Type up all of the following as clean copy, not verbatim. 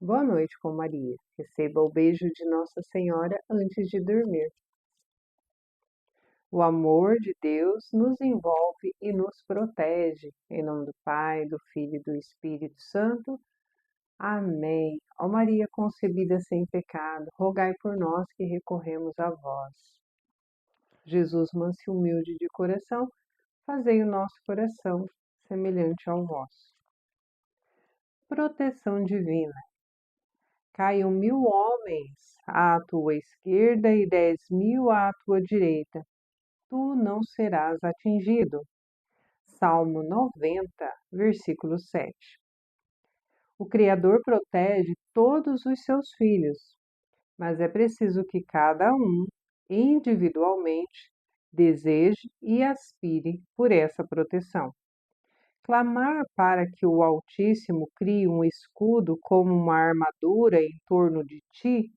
Boa noite com Maria. Receba o beijo de Nossa Senhora antes de dormir. O amor de Deus nos envolve e nos protege. Em nome do Pai, do Filho e do Espírito Santo. Amém. Ó Maria concebida sem pecado, rogai por nós que recorremos a vós. Jesus manso e humilde de coração, fazei o nosso coração semelhante ao vosso. Proteção divina. Caiam 1000 homens à tua esquerda e 10.000 à tua direita. Tu não serás atingido. Salmo 90, versículo 7. O Criador protege todos os seus filhos, mas é preciso que cada um, individualmente, deseje e aspire por essa proteção. Clamar para que o Altíssimo crie um escudo como uma armadura em torno de ti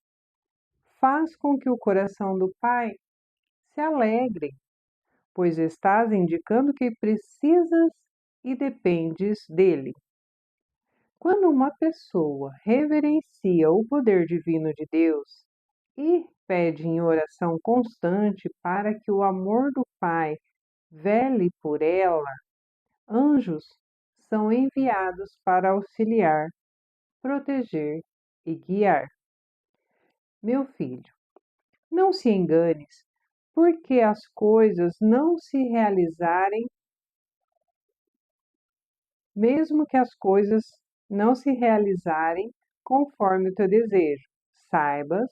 faz com que o coração do Pai se alegre, pois estás indicando que precisas e dependes dele. Quando uma pessoa reverencia o poder divino de Deus e pede em oração constante para que o amor do Pai vele por ela, anjos são enviados para auxiliar, proteger e guiar. Meu filho, não se enganes, porque as coisas não se realizarem, mesmo que as coisas não se realizarem conforme o teu desejo. Saibas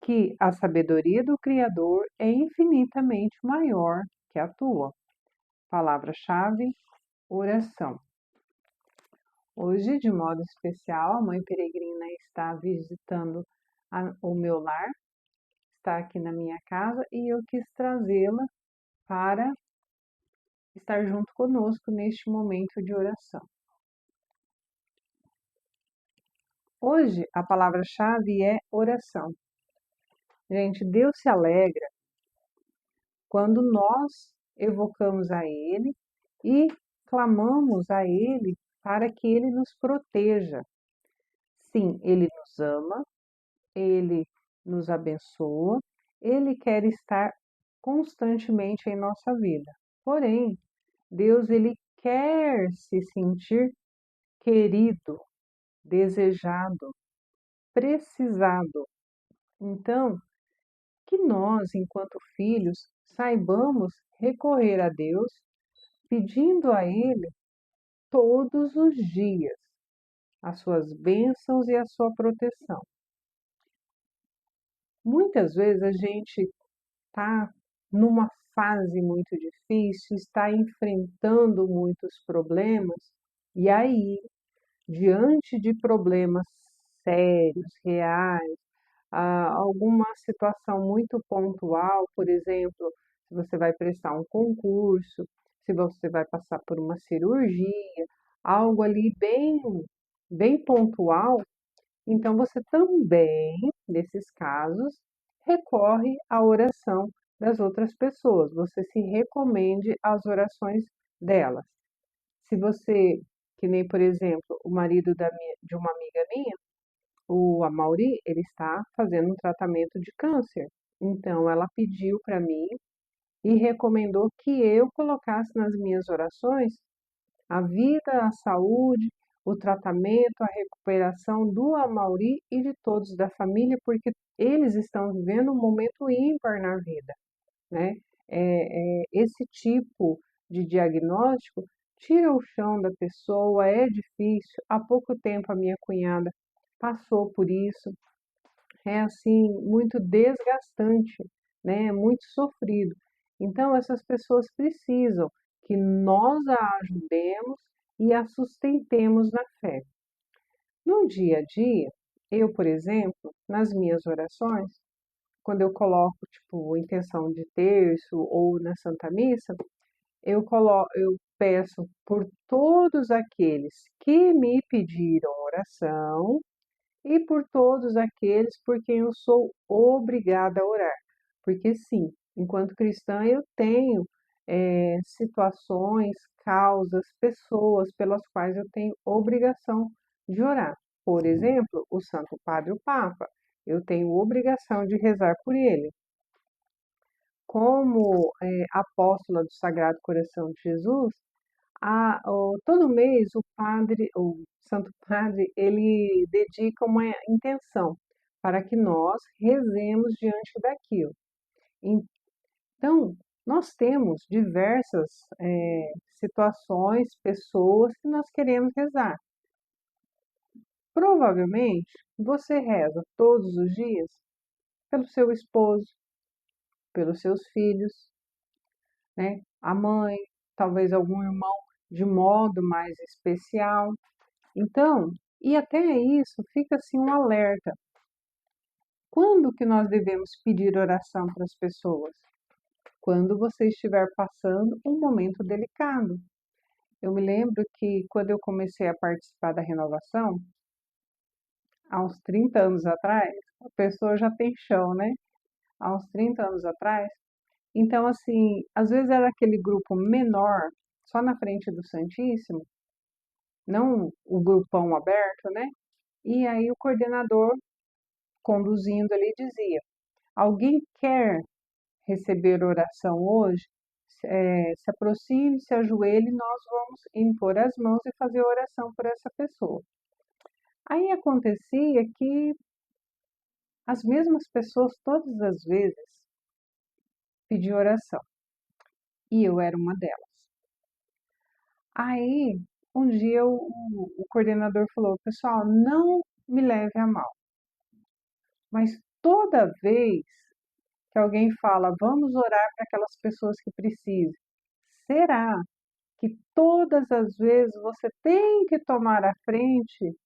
que a sabedoria do Criador é infinitamente maior que a tua. Palavra-chave: oração. Hoje, de modo especial, a Mãe Peregrina está visitando o meu lar, está aqui na minha casa e eu quis trazê-la para estar junto conosco neste momento de oração. Hoje, a palavra-chave é oração. Gente, Deus se alegra quando nós evocamos a Ele e clamamos a Ele para que Ele nos proteja. Sim, Ele nos ama, Ele nos abençoa, Ele quer estar constantemente em nossa vida. Porém, Deus, Ele quer se sentir querido, desejado, precisado. Então, que nós, enquanto filhos, saibamos recorrer a Deus, pedindo a Ele todos os dias as suas bênçãos e a sua proteção. Muitas vezes a gente está numa fase muito difícil, está enfrentando muitos problemas, e aí, diante de problemas sérios, reais, alguma situação muito pontual, por exemplo, se você vai prestar um concurso, se você vai passar por uma cirurgia, algo ali bem pontual, então você também, nesses casos, recorre à oração das outras pessoas. Você se recomende às orações delas. Se você, que nem por exemplo, o marido de uma amiga minha, o Amaury, ele está fazendo um tratamento de câncer. Então, ela pediu para mim e recomendou que eu colocasse nas minhas orações a vida, a saúde, o tratamento, a recuperação do Amaury e de todos da família, porque eles estão vivendo um momento ímpar na vida, né? Esse tipo de diagnóstico tira o chão da pessoa, é difícil. Há pouco tempo a minha cunhada passou por isso, é assim muito desgastante, né? Muito sofrido. Então essas pessoas precisam que nós a ajudemos e a sustentemos na fé. No dia a dia, eu, por exemplo, nas minhas orações, quando eu coloco tipo intenção de terço ou na Santa Missa, eu peço por todos aqueles que me pediram oração e por todos aqueles por quem eu sou obrigada a orar. Porque sim, enquanto cristã eu tenho situações, causas, pessoas pelas quais eu tenho obrigação de orar. Por exemplo, o Santo Padre, o Papa. Eu tenho obrigação de rezar por ele. Como apóstola do Sagrado Coração de Jesus, todo mês o Santo Padre, ele dedica uma intenção para que nós rezemos diante daquilo. Então, nós temos diversas situações, pessoas que nós queremos rezar. Provavelmente, você reza todos os dias pelo seu esposo, pelos seus filhos, né? A mãe, talvez algum irmão de modo mais especial. Então, e até isso fica assim um alerta. Quando que nós devemos pedir oração para as pessoas? Quando você estiver passando um momento delicado. Eu me lembro que quando eu comecei a participar da renovação, há uns 30 anos atrás, a pessoa já tem chão, né? Há uns 30 anos atrás. Então, assim, às vezes era aquele grupo menor, só na frente do Santíssimo, não o grupão aberto, né? E aí o coordenador conduzindo ali dizia: alguém quer receber oração hoje? Se aproxime, se ajoelhe, nós vamos impor as mãos e fazer oração por essa pessoa. Aí acontecia que as mesmas pessoas todas as vezes pediam oração e eu era uma delas. Aí um dia o coordenador falou: pessoal, não me leve a mal, mas toda vez que alguém fala, vamos orar para aquelas pessoas que precisam, será que todas as vezes você tem que tomar a frente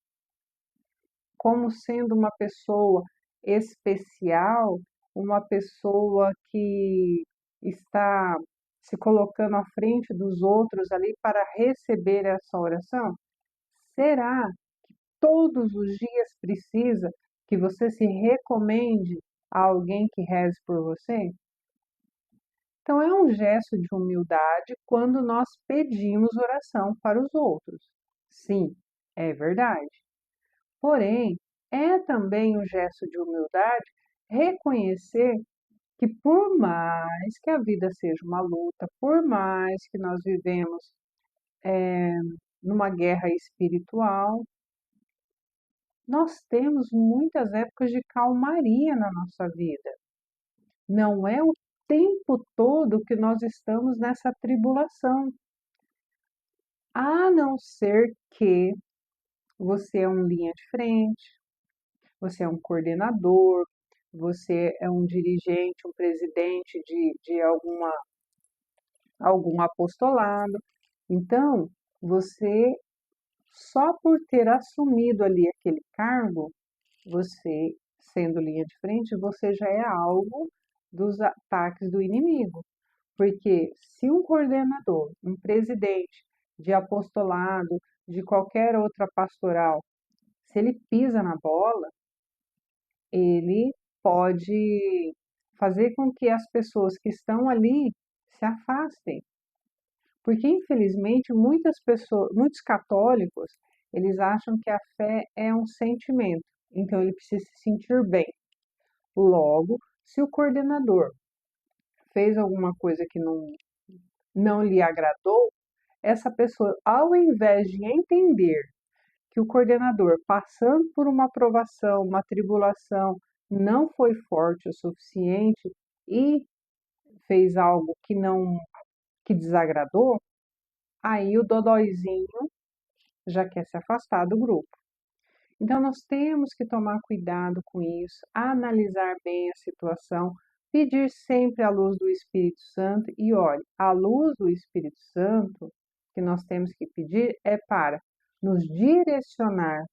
como sendo uma pessoa especial, uma pessoa que está se colocando à frente dos outros ali para receber essa oração? Será que todos os dias precisa que você se recomende a alguém que reze por você? Então, é um gesto de humildade quando nós pedimos oração para os outros. Sim, é verdade. Porém, é também um gesto de humildade reconhecer que, por mais que a vida seja uma luta, por mais que nós vivemos numa guerra espiritual, nós temos muitas épocas de calmaria na nossa vida. Não é o tempo todo que nós estamos nessa tribulação. A não ser que você é um linha de frente, você é um coordenador, você é um dirigente, um presidente de algum apostolado. Então, você, só por ter assumido ali aquele cargo, você, sendo linha de frente, você já é alvo dos ataques do inimigo. Porque se um coordenador, um presidente de apostolado, de qualquer outra pastoral, se ele pisa na bola, ele pode fazer com que as pessoas que estão ali se afastem. Porque, infelizmente, muitas pessoas, muitos católicos, eles acham que a fé é um sentimento, então ele precisa se sentir bem. Logo, se o coordenador fez alguma coisa que não lhe agradou, essa pessoa, ao invés de entender que o coordenador, passando por uma provação, uma tribulação, não foi forte o suficiente e fez algo que desagradou, aí o dodóizinho já quer se afastar do grupo. Então nós temos que tomar cuidado com isso, analisar bem a situação, pedir sempre a luz do Espírito Santo e olhe, a luz do Espírito Santo que nós temos que pedir é para nos direcionar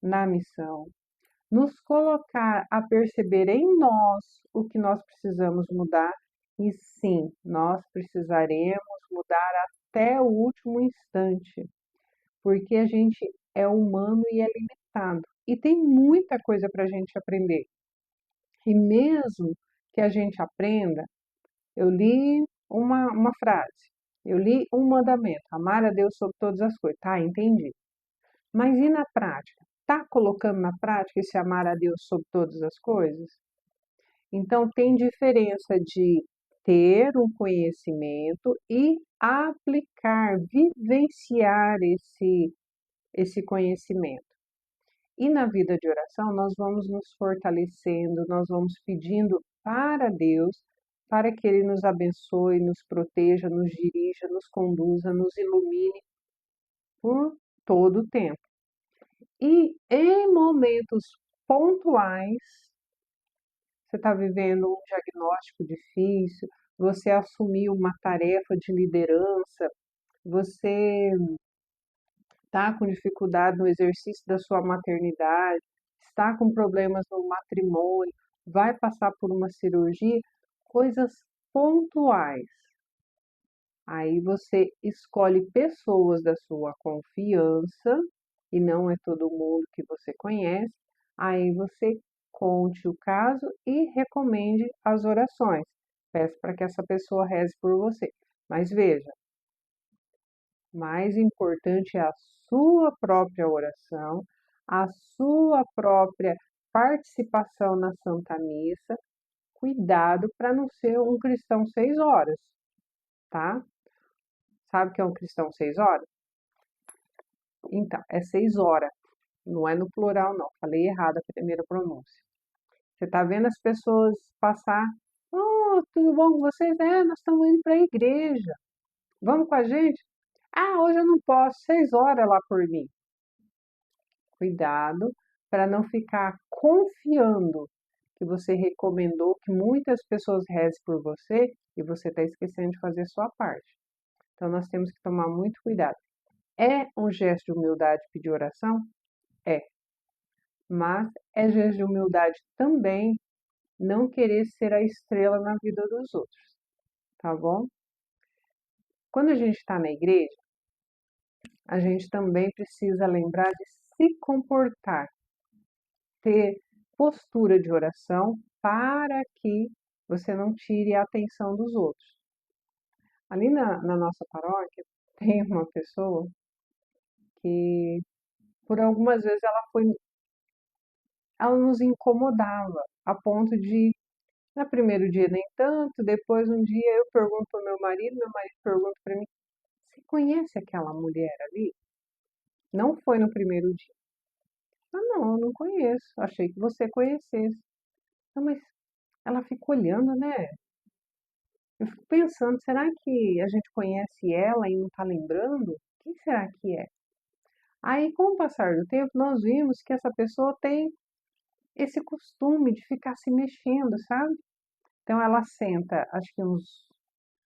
na missão, nos colocar a perceber em nós o que nós precisamos mudar e sim, nós precisaremos mudar até o último instante, porque a gente é humano e é limitado e tem muita coisa para a gente aprender. E mesmo que a gente aprenda, eu li uma frase, eu li um mandamento, amar a Deus sobre todas as coisas, tá? Entendi. Mas e na prática? está colocando na prática esse amar a Deus sobre todas as coisas? Então, tem diferença de ter um conhecimento e aplicar, vivenciar esse conhecimento. E na vida de oração, nós vamos nos fortalecendo, nós vamos pedindo para Deus, para que Ele nos abençoe, nos proteja, nos dirija, nos conduza, nos ilumine por todo o tempo. E em momentos pontuais, você está vivendo um diagnóstico difícil, você assumiu uma tarefa de liderança, você está com dificuldade no exercício da sua maternidade, está com problemas no matrimônio, vai passar por uma cirurgia, coisas pontuais. Aí você escolhe pessoas da sua confiança, e não é todo mundo que você conhece. Aí você conte o caso e recomende as orações. Peça para que essa pessoa reze por você. Mas veja, mais importante é a sua própria oração, a sua própria participação na Santa Missa. Cuidado para não ser um cristão 6 horas, tá? Sabe o que é um cristão 6 horas? Então, é 6 horas, não é no plural, não. Falei errado a primeira pronúncia. Você está vendo as pessoas passar. Oh, tudo bom com vocês? É, nós estamos indo para a igreja. Vamos com a gente? Ah, hoje eu não posso. 6 horas lá por mim. Cuidado para não ficar confiando que você recomendou que muitas pessoas rezem por você e você está esquecendo de fazer a sua parte. Então, nós temos que tomar muito cuidado. É um gesto de humildade pedir oração? É. Mas é gesto de humildade também não querer ser a estrela na vida dos outros, tá bom? Quando a gente está na igreja, a gente também precisa lembrar de se comportar, ter postura de oração para que você não tire a atenção dos outros. Ali na nossa paróquia tem uma pessoa que por algumas vezes ela nos incomodava a ponto de, no primeiro dia nem tanto, depois um dia eu pergunto para meu marido pergunta para mim, você conhece aquela mulher ali? Não foi no primeiro dia. Ah, não, eu não conheço. Achei que você conhecesse. Não, mas ela fica olhando, né? Eu fico pensando, será que a gente conhece ela e não está lembrando? Quem será que é? Aí, com o passar do tempo, nós vimos que essa pessoa tem esse costume de ficar se mexendo, sabe? Então, ela senta, acho que uns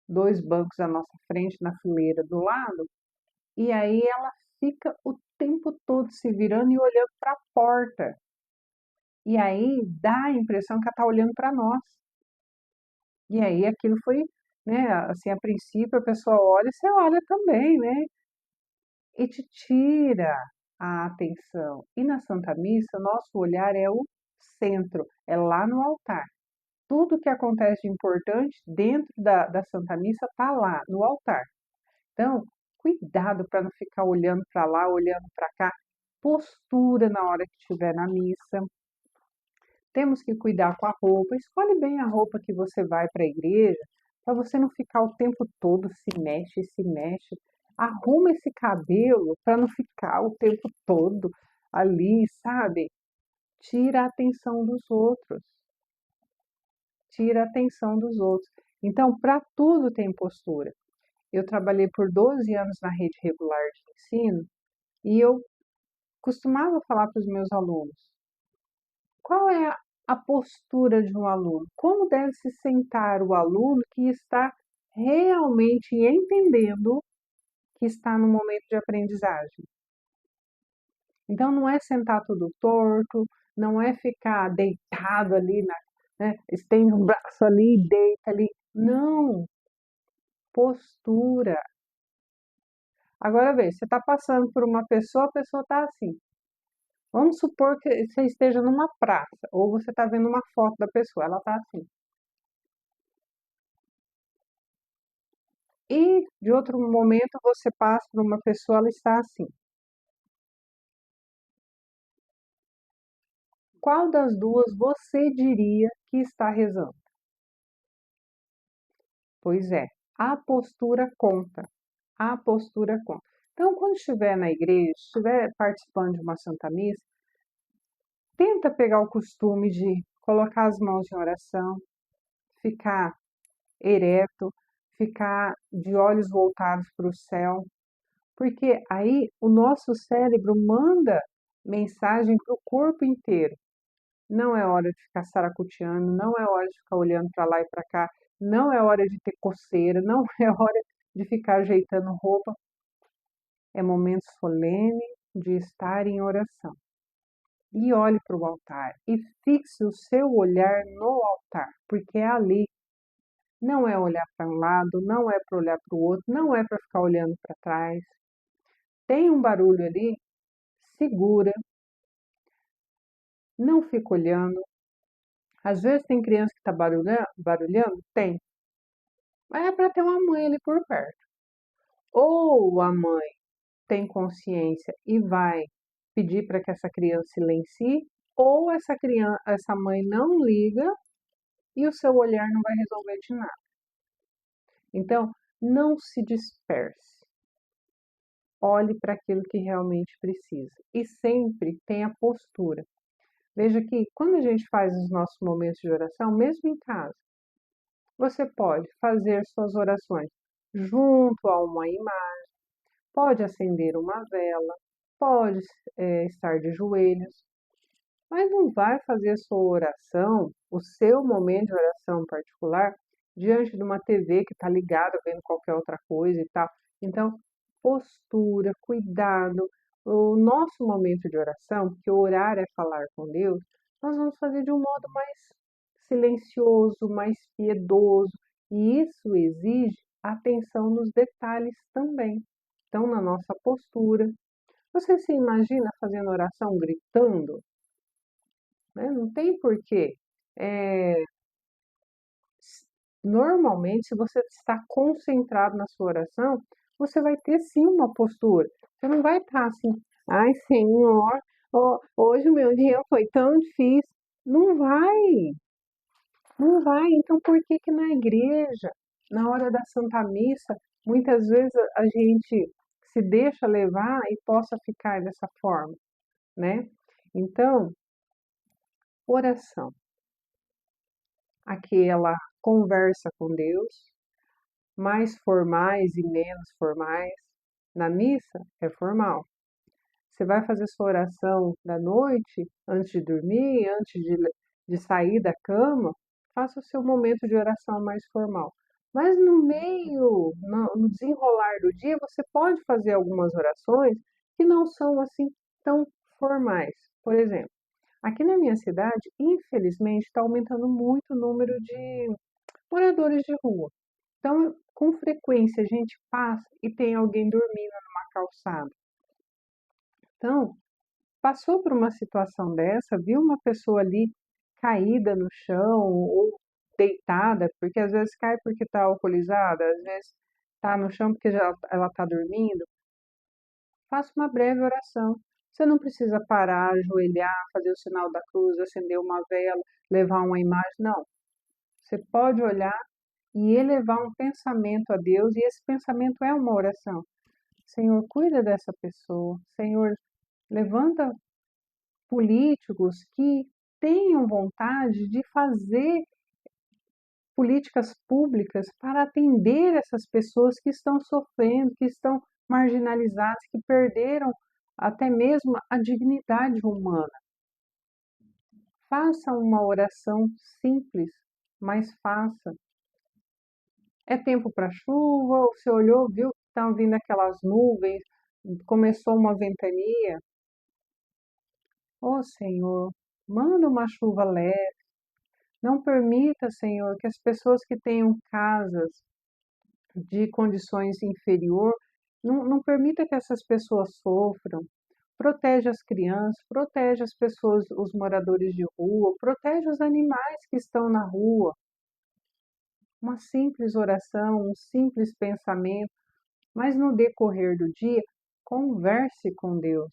2 bancos à nossa frente, na fileira do lado, e aí ela fica o tempo todo se virando e olhando para a porta. E aí dá a impressão que ela está olhando para nós. E aí aquilo foi, né, assim, a princípio a pessoa olha e você olha também, né? E te tira a atenção. E na Santa Missa, nosso olhar é o centro, é lá no altar. Tudo que acontece de importante dentro da Santa Missa está lá, no altar. Então, cuidado para não ficar olhando para lá, olhando para cá. Postura na hora que estiver na missa. Temos que cuidar com a roupa. Escolhe bem a roupa que você vai para a igreja, para você não ficar o tempo todo se mexe, se mexe. Arruma esse cabelo para não ficar o tempo todo ali, sabe? Tira a atenção dos outros. Tira a atenção dos outros. Então, para tudo tem postura. Eu trabalhei por 12 anos na rede regular de ensino e eu costumava falar para os meus alunos: qual é a postura de um aluno? Como deve se sentar o aluno que está realmente entendendo que está no momento de aprendizagem? Então, não é sentar tudo torto, não é ficar deitado ali, né? Estende um braço ali, deita ali. Não, postura. Agora, vê, você está passando por uma pessoa, a pessoa está assim. Vamos supor que você esteja numa praça, ou você está vendo uma foto da pessoa, ela está assim. E de outro momento você passa por uma pessoa, ela está assim. Qual das duas você diria que está rezando? Pois é, a postura conta. A postura conta. Então, quando estiver na igreja, estiver participando de uma Santa Missa, tenta pegar o costume de colocar as mãos em oração, ficar ereto, ficar de olhos voltados para o céu, porque aí o nosso cérebro manda mensagem para o corpo inteiro. Não é hora de ficar saracoteando, não é hora de ficar olhando para lá e para cá, não é hora de ter coceira, não é hora de ficar ajeitando roupa. É momento solene de estar em oração. E olhe para o altar e fixe o seu olhar no altar, porque é ali. Não é olhar para um lado, não é para olhar para o outro, não é para ficar olhando para trás. Tem um barulho ali, segura, não fica olhando. Às vezes tem criança que está barulhando? Tem. Mas é para ter uma mãe ali por perto. Ou a mãe tem consciência e vai pedir para que essa criança silencie, ou essa mãe não liga e o seu olhar não vai resolver de nada. Então, não se disperse. Olhe para aquilo que realmente precisa e sempre tenha postura. Veja que quando a gente faz os nossos momentos de oração, mesmo em casa, você pode fazer suas orações junto a uma imagem, pode acender uma vela, pode estar de joelhos, mas não vai fazer a sua oração, o seu momento de oração particular, diante de uma TV que está ligada vendo qualquer outra coisa e tal. Então, postura, cuidado. O nosso momento de oração, porque orar é falar com Deus, nós vamos fazer de um modo mais silencioso, mais piedoso, e isso exige atenção nos detalhes também. Então, na nossa postura, você se imagina fazendo oração gritando? Né? Não tem porquê. É, normalmente, se você está concentrado na sua oração, você vai ter sim uma postura. Você não vai estar assim, ai Senhor, hoje o meu dia foi tão difícil. Não vai, não vai. Então, por que que na igreja, na hora da Santa Missa, muitas vezes a gente se deixa levar e possa ficar dessa forma, né? Então, oração, aquela conversa com Deus, mais formais e menos formais. Na missa é formal. Você vai fazer sua oração da noite, antes de dormir, de sair da cama, faça o seu momento de oração mais formal. Mas no meio, no desenrolar do dia, você pode fazer algumas orações que não são assim tão formais. Por exemplo, aqui na minha cidade, infelizmente, está aumentando muito o número de moradores de rua. Então, com frequência, a gente passa e tem alguém dormindo numa calçada. Então, passou por uma situação dessa, viu uma pessoa ali caída no chão ou deitada, porque às vezes cai porque está alcoolizada, às vezes está no chão porque ela está dormindo, faça uma breve oração. Você não precisa parar, ajoelhar, fazer o sinal da cruz, acender uma vela, levar uma imagem, não. Você pode olhar e elevar um pensamento a Deus, e esse pensamento é uma oração. Senhor, cuida dessa pessoa. Senhor, levanta políticos que tenham vontade de fazer políticas públicas para atender essas pessoas que estão sofrendo, que estão marginalizadas, que perderam até mesmo a dignidade humana. Faça uma oração simples, mas faça. É tempo para chuva? Você olhou, viu que estão vindo aquelas nuvens, começou uma ventania? Ó Senhor, manda uma chuva leve. Não permita, Senhor, que as pessoas que tenham casas de condições inferior, não permita que essas pessoas sofram. Protege as crianças, protege as pessoas, os moradores de rua, protege os animais que estão na rua. Uma simples oração, um simples pensamento, mas no decorrer do dia, converse com Deus,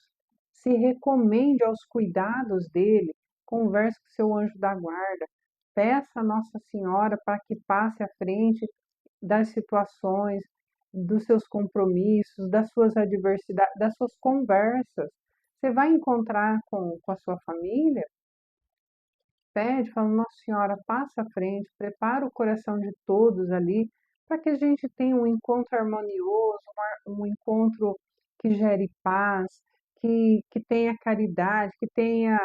se recomende aos cuidados dele, converse com seu anjo da guarda, peça a Nossa Senhora para que passe à frente das situações, dos seus compromissos, das suas adversidades, das suas conversas. Você vai encontrar com a sua família, pede, fala, Nossa Senhora, passa à frente, prepara o coração de todos ali, para que a gente tenha um encontro harmonioso, um encontro que gere paz, que tenha caridade, que tenha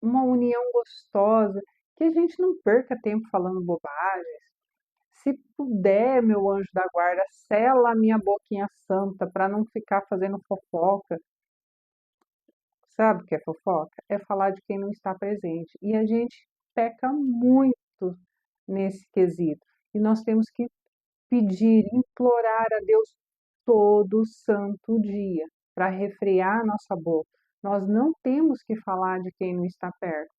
uma união gostosa, que a gente não perca tempo falando bobagem. Se puder, meu anjo da guarda, sela a minha boquinha santa para não ficar fazendo fofoca. Sabe o que é fofoca? É falar de quem não está presente. E a gente peca muito nesse quesito. E nós temos que pedir, implorar a Deus todo santo dia para refrear a nossa boca. Nós não temos que falar de quem não está perto.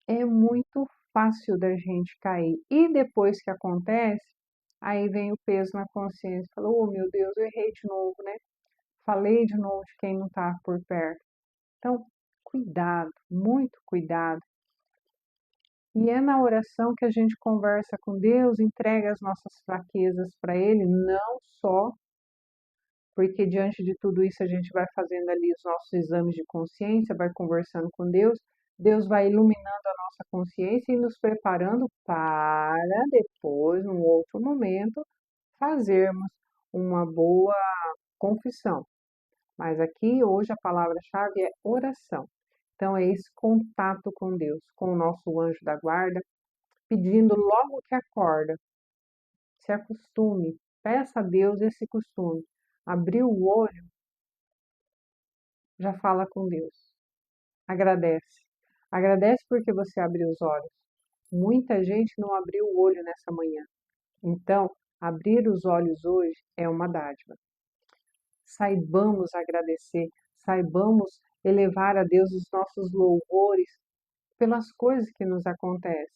É muito fácil da gente cair. E depois que acontece, aí vem o peso na consciência. Falou, oh meu Deus, eu errei de novo, né? Falei de novo de quem não está por perto. Então, cuidado, muito cuidado. E é na oração que a gente conversa com Deus, entrega as nossas fraquezas para Ele, não só porque diante de tudo isso a gente vai fazendo ali os nossos exames de consciência, vai conversando com Deus, Deus vai iluminando a nossa consciência e nos preparando para depois, num outro momento, fazermos uma boa confissão. Mas aqui hoje a palavra-chave é oração. Então é esse contato com Deus, com o nosso anjo da guarda, pedindo logo que acorda, se acostume, peça a Deus esse costume. Abriu o olho, já fala com Deus. Agradece. Agradece porque você abriu os olhos. Muita gente não abriu o olho nessa manhã. Então, abrir os olhos hoje é uma dádiva. Saibamos agradecer, saibamos elevar a Deus os nossos louvores pelas coisas que nos acontecem.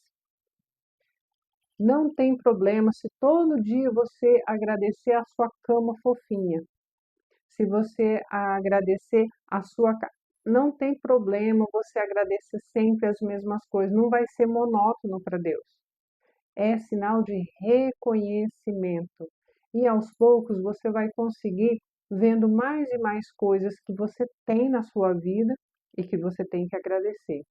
Não tem problema se todo dia você agradecer a sua cama fofinha. Se você agradecer a sua casa, não tem problema você agradecer sempre as mesmas coisas, não vai ser monótono para Deus. É sinal de reconhecimento. E aos poucos você vai conseguir vendo mais e mais coisas que você tem na sua vida e que você tem que agradecer.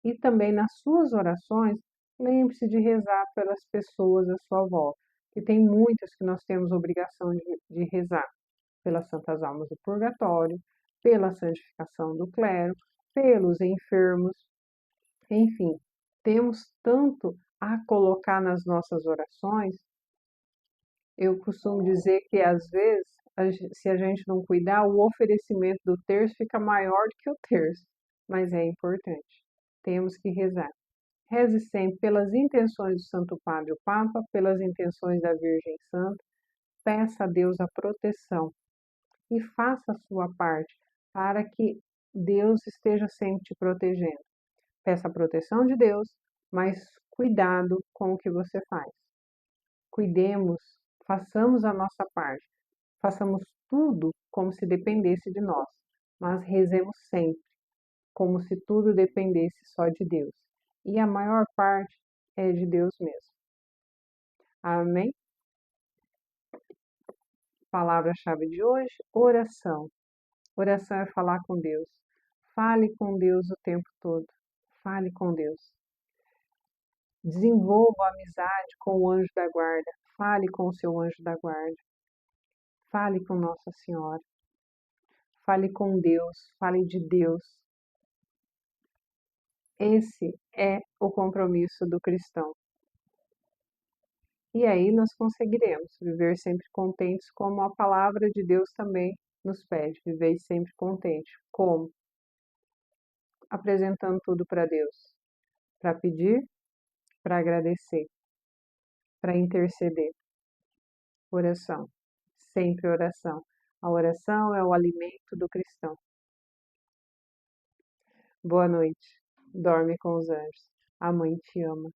E também nas suas orações, lembre-se de rezar pelas pessoas à sua volta, que tem muitas que nós temos obrigação de rezar pelas santas almas do purgatório, pela santificação do clero, pelos enfermos, enfim, temos tanto a colocar nas nossas orações. Eu costumo dizer que às vezes, se a gente não cuidar, o oferecimento do terço fica maior do que o terço, mas é importante. Temos que rezar. Reze sempre pelas intenções do Santo Padre o Papa, pelas intenções da Virgem Santa. Peça a Deus a proteção e faça a sua parte para que Deus esteja sempre te protegendo. Peça a proteção de Deus, mas cuidado com o que você faz. Cuidemos, façamos a nossa parte, façamos tudo como se dependesse de nós, mas rezemos sempre, como se tudo dependesse só de Deus. E a maior parte é de Deus mesmo. Amém? Palavra-chave de hoje: oração. Oração é falar com Deus. Fale com Deus o tempo todo. Fale com Deus. Desenvolva a amizade com o anjo da guarda. Fale com o seu anjo da guarda. Fale com Nossa Senhora. Fale com Deus. Fale de Deus. Esse é o compromisso do cristão. E aí nós conseguiremos viver sempre contentes, como a palavra de Deus também nos pede. Viver sempre contente. Como? Apresentando tudo para Deus. Para pedir, para agradecer, para interceder. Oração. Sempre oração. A oração é o alimento do cristão. Boa noite. Dorme com os anjos. A mãe te ama.